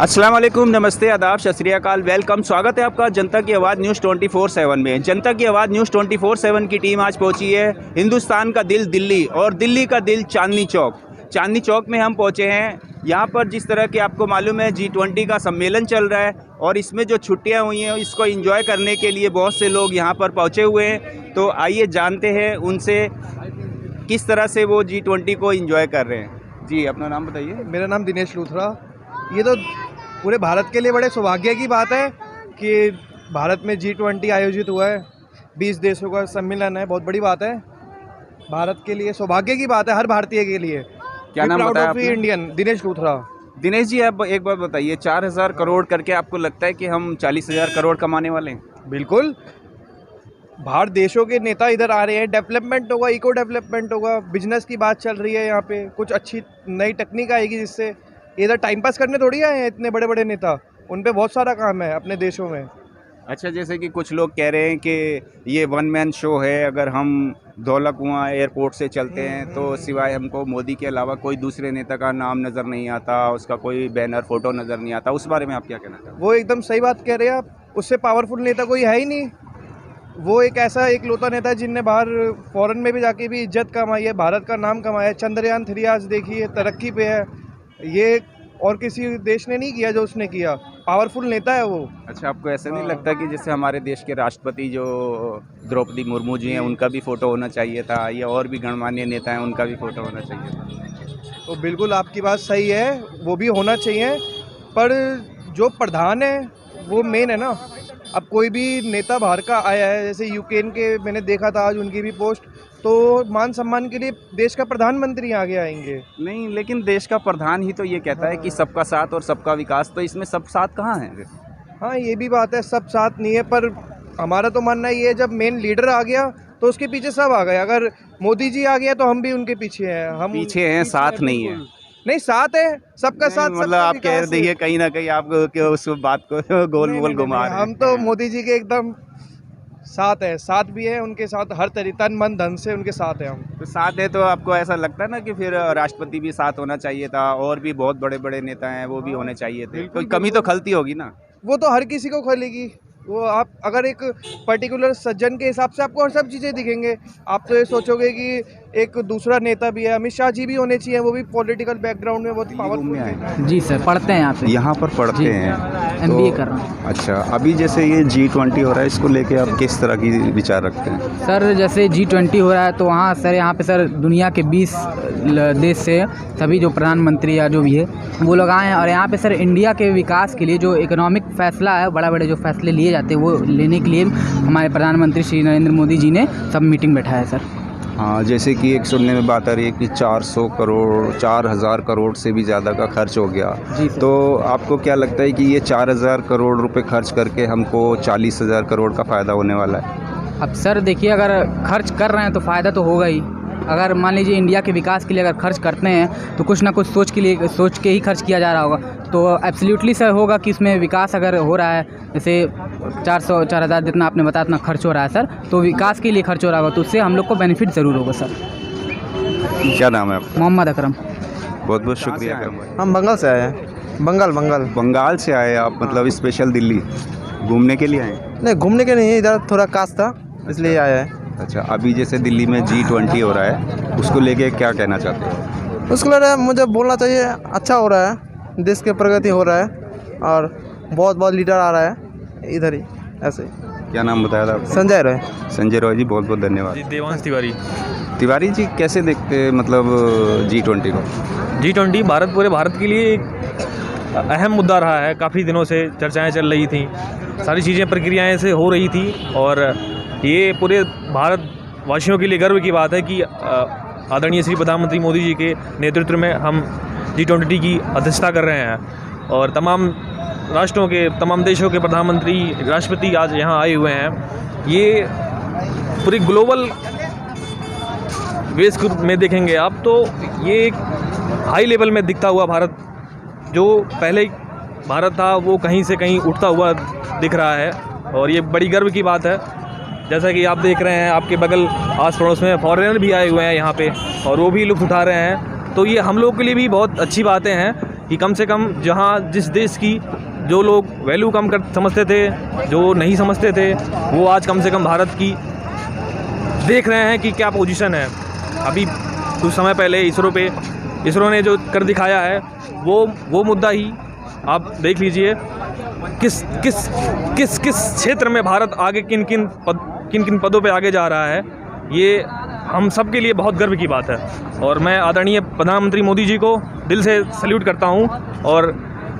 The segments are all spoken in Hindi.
अस्सलाम वालेकुम, नमस्ते, आदाब, सत श्री अकाल, वेलकम। स्वागत है आपका जनता की आवाज़ न्यूज़ 24/7 में। जनता की आवाज़ न्यूज़ 24/7 की टीम आज पहुंची है हिंदुस्तान का दिल दिल्ली और दिल्ली का दिल चांदनी चौक। चांदनी चौक में हम पहुंचे हैं। यहाँ पर जिस तरह के आपको मालूम है G20 का सम्मेलन चल रहा है और इसमें जो छुट्टियाँ हुई हैं इसको एंजॉय करने के लिए बहुत से लोग यहाँ पर पहुँचे हुए हैं। तो आइए जानते हैं उनसे किस तरह से वो G20 को एंजॉय कर रहे हैं। जी, अपना नाम बताइए। मेरा नाम दिनेश लूथरा। ये तो पूरे भारत के लिए बड़े सौभाग्य की बात है कि भारत में G20 आयोजित हुआ है। 20 देशों का सम्मेलन है, बहुत बड़ी बात है। भारत के लिए सौभाग्य की बात है, हर भारतीय के लिए। क्या नाम बताया आपने? इंडियन दिनेश लूथरा। दिनेश जी, आप एक बात बताइए, 4000 करोड़ करके आपको लगता है कि हम 40,000 करोड़ कमाने वाले हैं? बिल्कुल, बाहर देशों के नेता इधर आ रहे हैं, डेवलपमेंट होगा, इको डेवलपमेंट होगा, बिजनेस की बात चल रही है। यहाँ पे कुछ अच्छी नई टेक्निक आएगी जिससे इधर टाइम पास करने थोड़ी आए हैं इतने बड़े बड़े नेता। उन पे बहुत सारा काम है अपने देशों में। अच्छा, जैसे कि कुछ लोग कह रहे हैं कि ये वन मैन शो है, अगर हम धौला कुआं एयरपोर्ट से चलते हैं तो सिवाय हमको मोदी के अलावा कोई दूसरे नेता का नाम नज़र नहीं आता, उसका कोई बैनर फोटो नज़र नहीं आता। उस बारे में आप क्या कहना चाहते हैं? वो एकदम सही बात कह रहे हैं आप। उससे पावरफुल नेता कोई है ही नहीं। वो एक ऐसा एक लौता नेता है जिनने बाहर फॉरेन में भी जाके भी इज्जत कमाई है, भारत का नाम कमाया है। चंद्रयान 3 आज देखिए तरक्की पे है। ये और किसी देश ने नहीं किया जो उसने किया। पावरफुल नेता है वो। अच्छा, आपको ऐसा नहीं लगता कि जैसे हमारे देश के राष्ट्रपति जो द्रौपदी मुर्मू जी हैं उनका भी फ़ोटो होना चाहिए था, या और भी गणमान्य नेता हैं उनका भी फ़ोटो होना चाहिए था? तो बिल्कुल आपकी बात सही है, वो भी होना चाहिए, पर जो प्रधान है वो मेन है ना। अब कोई भी नेता बाहर का आया है, जैसे यूक्रेन के मैंने देखा था आज उनकी भी पोस्ट, तो मान सम्मान के लिए देश का प्रधानमंत्री आगे आएंगे। नहीं, लेकिन देश का प्रधान ही तो ये कहता है कि सबका साथ और सबका विकास, तो इसमें सब साथ कहाँ है? हाँ, ये भी बात है, सब साथ नहीं है, पर हमारा तो मानना ये है जब मेन लीडर आ गया तो उसके पीछे सब आ गए। अगर मोदी जी आ गया तो हम भी उनके पीछे हैं। हम पीछे हैं, साथ नहीं है। नहीं, साथ है, सबका साथ। मतलब आप कह रही है कहीं ना कहीं आप उस बात को गोल गोल घुमा रहे हैं। हम तो मोदी जी के एकदम साथ है, साथ भी है उनके साथ, हर तरीके तन मन धन से उनके साथ है हम। तो साथ है तो आपको ऐसा लगता है ना कि फिर राष्ट्रपति भी साथ होना चाहिए था, और भी बहुत बड़े बड़े नेता हैं वो भी होने चाहिए थे। कोई कमी तो खलती होगी ना? वो तो हर किसी को खलेगी। वो आप अगर एक पर्टिकुलर सज्जन के हिसाब से आपको हर सब चीज़ें दिखेंगे। आप तो ये सोचोगे कि एक दूसरा नेता भी है, अमित शाह जी भी होने चाहिए, वो भी पॉलिटिकल बैकग्राउंड में बहुत पावरफुल है। जी सर, पढ़ते हैं यहाँ पर पढ़ते हैं, MBA कर रहा हूँ। अच्छा, अभी जैसे ये G20 हो रहा है, इसको लेके आप किस तरह की विचार रखते हैं? सर जैसे G20 हो रहा है तो वहाँ सर यहाँ पे सर दुनिया के 20 देश से सभी जो प्रधानमंत्री या जो भी है वो लोग आए हैं, और यहाँ पे सर इंडिया के विकास के लिए जो इकोनॉमिक फैसला है, बड़े बड़े जो फैसले लिए जाते हैं वो लेने के लिए हमारे प्रधानमंत्री श्री नरेंद्र मोदी जी ने सब मीटिंग बैठाया है सर। हाँ, जैसे कि एक सुनने में बात आ रही है कि 400 करोड़ 4000 करोड़ से भी ज़्यादा का खर्च हो गया। तो आपको क्या लगता है कि ये 4000 करोड़ रुपए खर्च करके हमको 40,000 करोड़ का फ़ायदा होने वाला है? अब सर देखिए, अगर खर्च कर रहे हैं तो फ़ायदा तो होगा ही। अगर मान लीजिए इंडिया के विकास के लिए अगर खर्च करते हैं तो कुछ ना कुछ सोच के ही खर्च किया जा रहा होगा, तो एब्सोल्युटली सर होगा कि इसमें विकास अगर हो रहा है, जैसे 400-4000 जितना आपने बताया इतना खर्च हो रहा है सर, तो विकास के लिए खर्च हो रहा होगा, तो उससे हम लोग को बेनिफिट ज़रूर होगा सर। क्या नाम है आपका? मोहम्मद अकरम। बहुत बहुत शुक्रिया। हम बंगाल से आए हैं। बंगाल से आए आप? मतलब स्पेशल दिल्ली घूमने के लिए आए? नहीं, घूमने के नहीं, इधर थोड़ा कास्ट था इसलिए आया है। अच्छा, अभी जैसे दिल्ली में G20 हो रहा है, उसको लेके क्या कहना चाहते हैं? उसको लग रहा है, मुझे बोलना चाहिए अच्छा हो रहा है, देश के प्रगति हो रहा है और बहुत बहुत लीडर आ रहा है इधर ही ऐसे। क्या नाम बताया था? संजय रॉय। संजय रॉय जी, बहुत बहुत धन्यवाद। जी, देवांश तिवारी। तिवारी जी, कैसे देखते हैं मतलब G20 को? G20 पूरे भारत के लिए एक अहम मुद्दा रहा है। काफ़ी दिनों से चर्चाएं चल रही थी, सारी चीज़ें प्रक्रियाएं से हो रही थी, और ये पूरे भारतवासियों के लिए गर्व की बात है कि आदरणीय श्री प्रधानमंत्री मोदी जी के नेतृत्व में हम G20 की अध्यक्षता कर रहे हैं, और तमाम राष्ट्रों के, तमाम देशों के प्रधानमंत्री, राष्ट्रपति आज यहाँ आए हुए हैं। ये पूरी ग्लोबल बेस में देखेंगे आप तो ये एक हाई लेवल में दिखता हुआ भारत, जो पहले भारत था वो कहीं से कहीं उठता हुआ दिख रहा है, और ये बड़ी गर्व की बात है। जैसा कि आप देख रहे हैं, आपके बगल आस पड़ोस में फॉरेनर भी आए हुए हैं यहाँ पे, और वो भी लुत्फ़ उठा रहे हैं, तो ये हम लोग के लिए भी बहुत अच्छी बातें हैं कि कम से कम जहाँ जिस देश की जो लोग वैल्यू कम कर समझते थे, जो नहीं समझते थे, वो आज कम से कम भारत की देख रहे हैं कि क्या पोजीशन है। अभी कुछ समय पहले इसरो ने जो कर दिखाया है वो मुद्दा ही आप देख लीजिए किस क्षेत्र में भारत आगे किन किन पदों पे आगे जा रहा है। ये हम सब के लिए बहुत गर्व की बात है और मैं आदरणीय प्रधानमंत्री मोदी जी को दिल से सैल्यूट करता हूँ और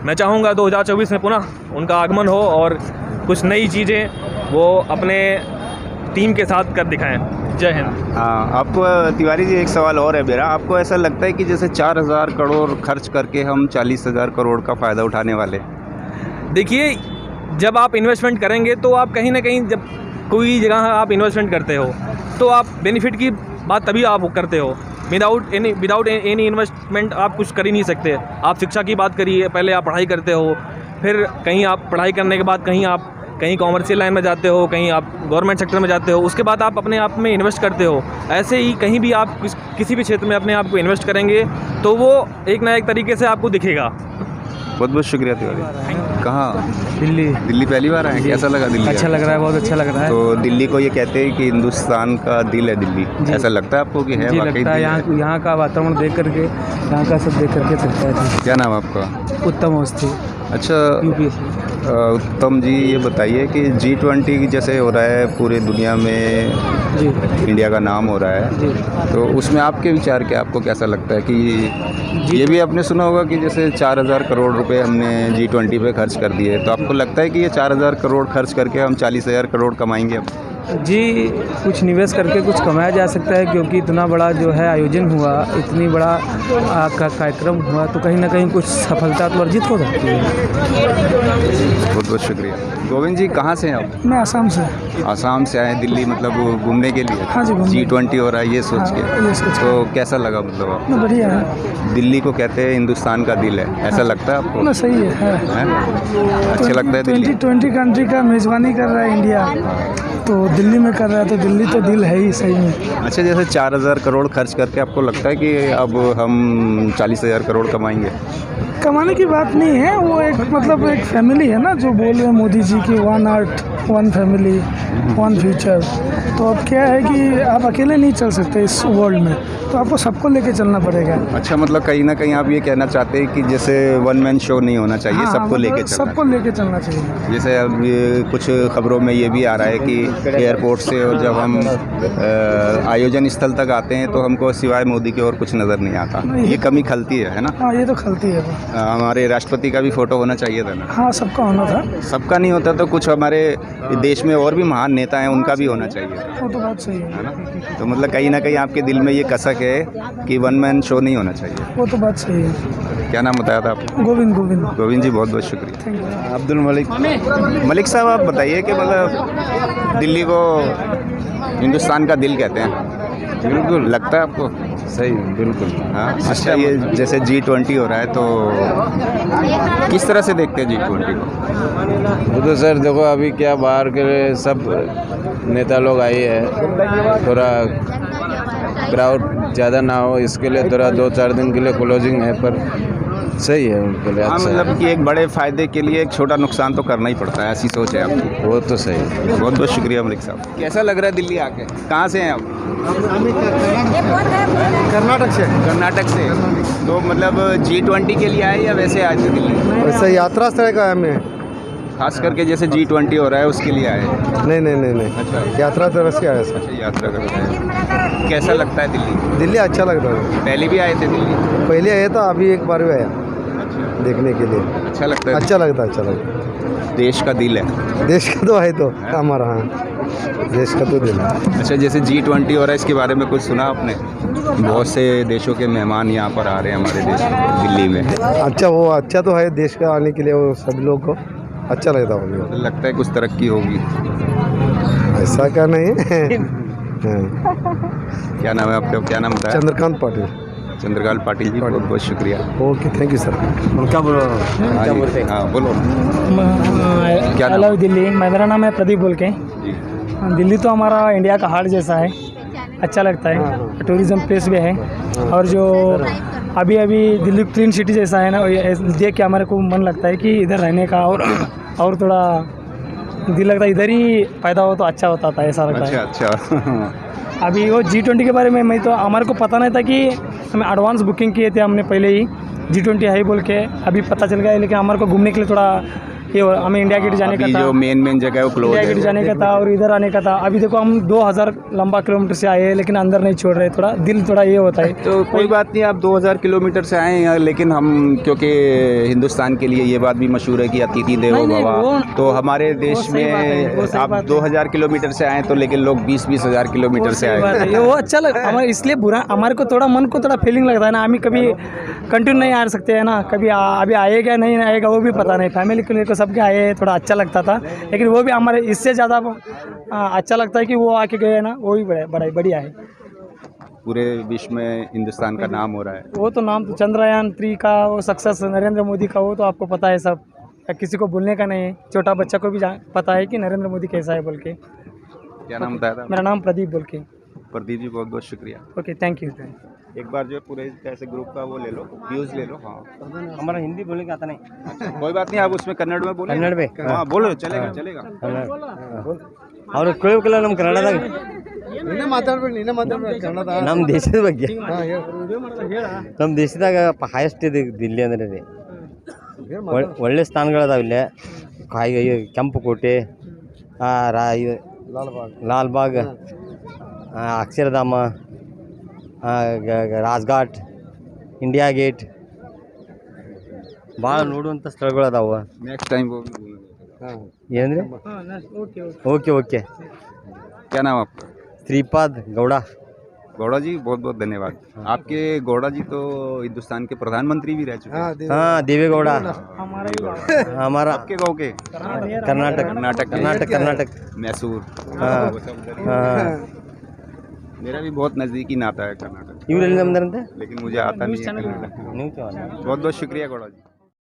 मैं चाहूँगा 2024 में पुनः उनका आगमन हो और कुछ नई चीज़ें वो अपने टीम के साथ कर दिखाएं। जय हिंद। हाँ, आपको तिवारी जी एक सवाल और है मेरा, आपको ऐसा लगता है कि जैसे 4,000 करोड़ खर्च करके हम 40,000 करोड़ का फ़ायदा उठाने वाले? देखिए, जब आप इन्वेस्टमेंट करेंगे तो आप कहीं ना कहीं, जब कोई जगह आप इन्वेस्टमेंट करते हो तो आप बेनिफिट की बात तभी आप करते हो। विदाउट एनी इन्वेस्टमेंट आप कुछ कर ही नहीं सकते। आप शिक्षा की बात करिए, पहले आप पढ़ाई करते हो, फिर कहीं आप पढ़ाई करने के बाद कहीं कॉमर्शियल लाइन में जाते हो, कहीं आप गवर्नमेंट सेक्टर में जाते हो, उसके बाद आप अपने आप में इन्वेस्ट करते हो। ऐसे ही कहीं भी आप किसी भी क्षेत्र में अपने आप को इन्वेस्ट करेंगे तो वो एक ना एक तरीके से आपको दिखेगा। बहुत बहुत शुक्रिया तिवारी। कहाँ? दिल्ली पहली बार आए, कैसा लगा दिल्ली? अच्छा लग रहा है, बहुत अच्छा लग रहा है। तो दिल्ली को ये कहते हैं कि हिंदुस्तान का दिल है दिल्ली, ऐसा लगता है आपको कि है? जी वाकई लगता है। यहाँ का वातावरण देख करके, यहाँ का सब देख करके लगता है। क्या नाम है आपका? उत्तम अवस्थी, अच्छा यूपीएससी। उत्तम जी, ये बताइए कि G20 जैसे हो रहा है पूरे दुनिया में, जी इंडिया का नाम हो रहा है, जी तो उसमें आपके विचार क्या, आपको कैसा लगता है कि ये भी आपने सुना होगा कि जैसे 4,000 करोड़ रुपए हमने G20 पे खर्च कर दिए, तो आपको लगता है कि ये 4,000 करोड़ खर्च करके हम 40,000 करोड़ कमाएंगे अब? जी, कुछ निवेश करके कुछ कमाया जा सकता है, क्योंकि इतना बड़ा जो है आयोजन हुआ, इतनी बड़ा कार्यक्रम हुआ, तो कहीं ना कहीं कुछ सफलता तो अर्जित हो सकती है। बहुत बहुत शुक्रिया। गोविंद जी, कहाँ से हैं आप? मैं आसाम से। आसाम से आए दिल्ली, मतलब घूमने के लिए? हाँ जी, घूमने। G20 हो रहा है ये सोच के, ये सोच के। तो कैसा लगा? मतलब आप बढ़िया है। दिल्ली को कहते हैं हिंदुस्तान का दिल है, ऐसा लगता है आपको? ना सही है। अच्छा लगता है दिल्ली? 20 कंट्री का मेज़बानी कर रहा है इंडिया, तो दिल्ली में कर रहा है, तो दिल्ली तो दिल है ही सही में। अच्छा, जैसे 4,000 करोड़ खर्च करके आपको लगता है कि अब हम 40,000 करोड़ कमाएंगे? कमाने की बात नहीं है, वो एक मतलब एक फैमिली है ना, जो बोल रहे हैं मोदी जी की 1 अर्थ 1 फैमिली 1 फ्यूचर। तो अब क्या है कि आप अकेले नहीं चल सकते इस वर्ल्ड में, तो आपको सबको लेके चलना पड़ेगा। अच्छा, मतलब कहीं ना कहीं आप ये कहना चाहते हैं कि जैसे वन मैन शो नहीं होना चाहिए, हाँ, सबको मतलब लेके चलना सबको लेके चलना चाहिए। जैसे अब ये कुछ खबरों में ये भी आ रहा है कि एयरपोर्ट से और जब हम आयोजन स्थल तक आते हैं तो हमको सिवाय मोदी की और कुछ नज़र नहीं आता। ये कमी खलती है ना? हाँ, ये तो खलती है। हमारे राष्ट्रपति का भी फोटो होना चाहिए था ना? हाँ, सबका होना था। सबका नहीं होता तो कुछ हमारे देश में और भी महान नेता हैं, उनका भी होना चाहिए, वो तो बात सही है ना? तो मतलब कहीं ना कहीं आपके दिल में ये कसक है कि वन मैन शो नहीं होना चाहिए। वो तो बात सही है। क्या नाम बताया था आपको? गोविंद। गोविंद जी, बहुत बहुत शुक्रिया। Thank you. अब्दुल मलिक साहब, आप बताइए कि मतलब दिल्ली को हिंदुस्तान का दिल कहते हैं, बिल्कुल लगता है आपको? सही, बिल्कुल। हाँ, अच्छा, ये जैसे G20 हो रहा है तो किस तरह से देखते हैं G20 को? वो तो सर देखो, अभी क्या बाहर के सब नेता लोग आए हैं, थोड़ा क्राउड ज़्यादा ना हो इसके लिए थोड़ा 2-4 दिन के लिए क्लोजिंग है, पर सही है उनके लिए। हाँ, अच्छा मतलब कि एक बड़े फ़ायदे के लिए एक छोटा नुकसान तो करना ही पड़ता है, ऐसी सोच है आपकी? वो तो सही है। बहुत बहुत शुक्रिया मलिक साहब। कैसा लग रहा है दिल्ली आके? कहाँ से हैं आप? कर्नाटक से। तो मतलब G20 के लिए आए या वैसे आए थे दिल्ली? वैसे यात्रा स्थल का है, मैं खास करके जैसे G20 हो रहा है उसके लिए आए? नहीं। अच्छा, यात्रा तरह से आया सर। अच्छा, यात्रा कर रहे हैं। कैसा लगता है दिल्ली? दिल्ली अच्छा लगता है। पहले भी आए थे दिल्ली? पहले आया था, अभी एक बार भी आया देखने के लिए। अच्छा लगता है? अच्छा लगता है। देश का दिल है। देश का तो है तो हमारा, हाँ, देश का तो दिल है। अच्छा, जैसे G20 हो रहा है, इसके बारे में कुछ सुना आपने? बहुत से देशों के मेहमान यहाँ पर आ रहे हैं हमारे देश दिल्ली में। अच्छा, वो अच्छा तो है देश का आने के लिए, वो सभी लोग को अच्छा लगता है। लगता है कुछ तरक्की होगी? ऐसा क्या नहीं है। क्या नाम है आपका? क्या नाम बताया? चंद्रकांत पाटिल। चंद्रकांत पाटिल जी, बहुत बहुत शुक्रिया। Okay, thank you sir. क्या बोलो? हाँ, बोलो। क्या नाम? हेलो दिल्ली, मेरा नाम है प्रदीप बोल के। जी। दिल्ली तो हमारा इंडिया का हार्ट जैसा है, अच्छा लगता है, टूरिज़्म प्लेस भी है, और जो अभी अभी दिल्ली क्लीन सिटी जैसा है ना, ये देख के हमारे को मन लगता है कि इधर रहने का, और थोड़ा दिल लगता है इधर ही पैदा हो तो अच्छा होता था, ऐसा लगता है। अच्छा अभी वो G20 के बारे में मैं तो हमारे को पता नहीं था कि हमें एडवांस बुकिंग किए थे हमने पहले ही, G20 है बोल के अभी पता चल गया है। लेकिन हमारे को घूमने के लिए थोड़ा ये हमें इंडिया गेट जाने का अभी था, जो मेन जगह है वो क्लोज इंडिया है। गेट जाने का था और इधर आने का था। अभी देखो हम 2000 लंबा किलोमीटर से आए हैं, लेकिन अंदर नहीं छोड़ रहे, थोड़ा दिल थोड़ा ये होता है। तो कोई बात नहीं, आप 2000 किलोमीटर से आए हैं, लेकिन हम क्योंकि हिंदुस्तान के लिए ये बात भी मशहूर है कि अतिथि देवो नहीं, भव, वो- तो हमारे देश सही बात है, वो में सही आप बात है। 2000 किलोमीटर से आए तो, लेकिन लोग 20-20 हज़ार किलोमीटर से सही बात आए। है, ये वो अच्छा लग हमारे इसलिए बुरा, हमारे को थोड़ा मन को थोड़ा फीलिंग लगता है ना, हम कभी कंटिन्यू नहीं आ सकते हैं ना, कभी अभी आएगा नहीं आएगा वो भी पता नहीं। फैमिली के लिए को सबके आए थोड़ा अच्छा लगता था, लेकिन वो भी हमारे इससे ज़्यादा अच्छा लगता है कि वो आके गए ना, वो भी बढ़िया है। पूरे विश्व में हिंदुस्तान का नाम हो रहा है। वो तो नाम तो चंद्रयान 3 का वो सक्सेस नरेंद्र मोदी का, वो तो आपको पता है सब, किसी को भूलने का नहीं है। छोटा बच्चा को भी पता है कि नरेंद्र मोदी कैसा है बोल के। क्या नाम बताया था? मेरा नाम प्रदीप बोल के। प्रदीप जी, बहुत बहुत शुक्रिया। Okay, thank you. एक बार जो पूरे ऐसे ग्रुप का वो ले लो, व्यूज ले लो। हाँ, हमारा हिंदी बोलने का आता नहीं। अच्छा, कोई बात नहीं, आप उसमें कन्नड़ में बोलो। कन्नड़ में? हाँ बोलो, चलेगा चलेगा। ಅವ್ರು ಕೇಳಬೇಕಲ್ಲ ನಮ್ಮ ಕನ್ನಡದಾಗ ನಮ್ಮ ದೇಶದ ಬಗ್ಗೆ. ನಮ್ಮ ದೇಶದಾಗ ಹೈಯೆಸ್ಟ್ ಇದೆ ದಿಲ್ಲಿ ಅಂದ್ರೆ ರೀ, ಒಳ್ಳೆ ಸ್ಥಾನಗಳದಾವ ಇಲ್ಲೇ. ಕೆಂಪು ಕೋಟೆ, ಲಾಲ್ಬಾಗ್, ಅಕ್ಷರಧಾಮ, ರಾಜ್ಘಾಟ್, ಇಂಡಿಯಾ ಗೇಟ್, ಭಾಳ ನೋಡುವಂಥ ಸ್ಥಳಗಳದಾವ. नेक्स्ट टाइम वो भी बोलो। ಏನಂದ್ರೆ ಓಕೆ ಓಕೆ. क्या नाम आपका? श्रीपाद गौड़ा. गौड़ा जी, बहुत बहुत धन्यवाद। आपके गौड़ा जी तो हिंदुस्तान के प्रधानमंत्री भी रह चुके हैं। हाँ, देवेगौड़ा हमारा आपके गाँव के? कर्नाटक कर्नाटक के? कर्नाटक कर्नाटक. मैसूर। हाँ. वो सब उधर ही। हाँ. मेरा भी बहुत नज़दीकी नाता है कर्नाटक, ಇವ್ರು ಎಲ್ಲಿ ನಮ್ದಾರಂತೆ लेकिन मुझे आता नहीं है कन्नड़। ನೀವು बहुत बहुत शुक्रिया गौड़ा जी।